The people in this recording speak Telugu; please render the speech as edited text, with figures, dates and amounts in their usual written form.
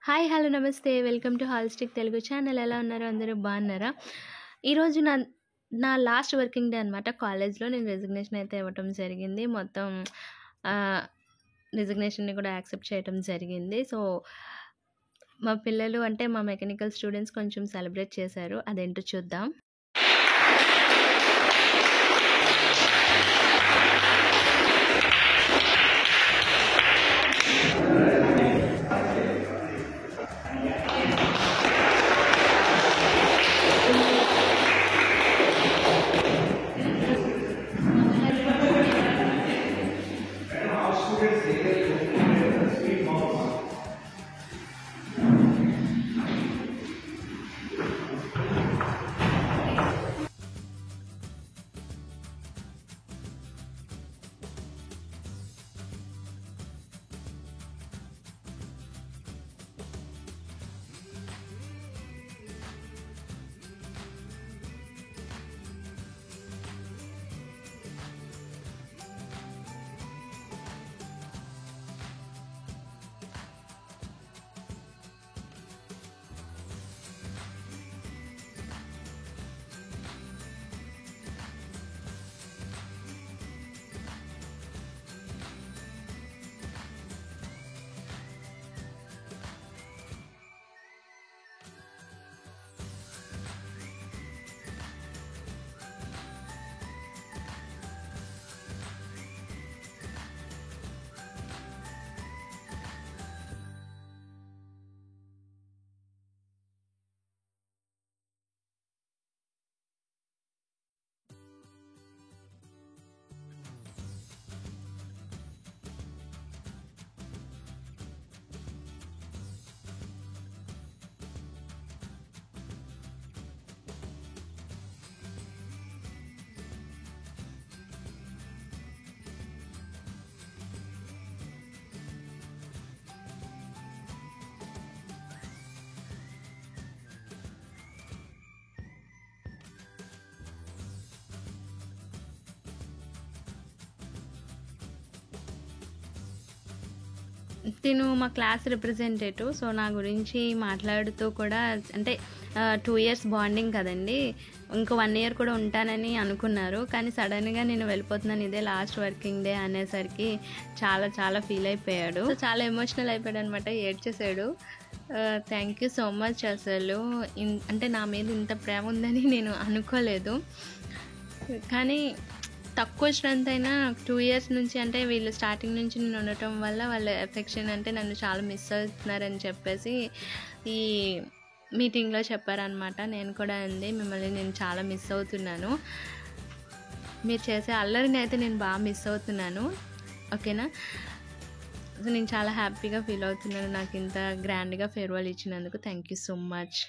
హాయ్ హలో నమస్తే వెల్కమ్ టు హాల్స్టిక్ తెలుగు ఛానల్. ఎలా ఉన్నారు? అందరూ బాగున్నారా? ఈరోజు నా నా లాస్ట్ వర్కింగ్ డే అనమాట. కాలేజ్లో నేను రెసిగ్నేషన్ అయితే ఇవ్వటం జరిగింది. మొత్తం రెసిగ్నేషన్ని కూడా యాక్సెప్ట్ చేయటం జరిగింది. సో మా పిల్లలు అంటే మా మెకానికల్ స్టూడెంట్స్ కొంచెం సెలబ్రేట్ చేశారు. అదేంటో చూద్దాం. తిను మా క్లాస్ రిప్రజెంటేటివ్. సో నా గురించి మాట్లాడుతూ కూడా అంటే 2 ఇయర్స్ బాండింగ్ కదండి, ఇంకో 1 ఇయర్ కూడా ఉంటానని అనుకున్నారు. కానీ సడన్గా నేను వెళ్ళిపోతున్నాను, ఇదే లాస్ట్ వర్కింగ్ డే అనేసరికి చాలా చాలా ఫీల్ అయిపోయాడు. సో చాలా ఎమోషనల్ అయిపోయాడు అనమాట, ఏడ్చేసాడు. Thank you so much. అసలు అంటే నా మీద ఇంత ప్రేమ ఉందని నేను అనుకోలేదు. కానీ తక్కువ స్ట్రెంత్ అయినా 2 ఇయర్స్ నుంచి అంటే వీళ్ళు స్టార్టింగ్ నుంచి నేను ఉండటం వల్ల వాళ్ళ ఎఫెక్షన్ అంటే నన్ను చాలా మిస్ అవుతున్నారని చెప్పేసి ఈ మీటింగ్లో చెప్పారనమాట. నేను కూడా అంది, మిమ్మల్ని నేను చాలా మిస్ అవుతున్నాను, మీరు చేసే అల్లరిని అయితే నేను బాగా మిస్ అవుతున్నాను, ఓకేనా? సో నేను చాలా హ్యాపీగా ఫీల్ అవుతున్నాను నాకు ఇంత గ్రాండ్గా ఫేర్వెల్ ఇచ్చినందుకు. Thank you so much.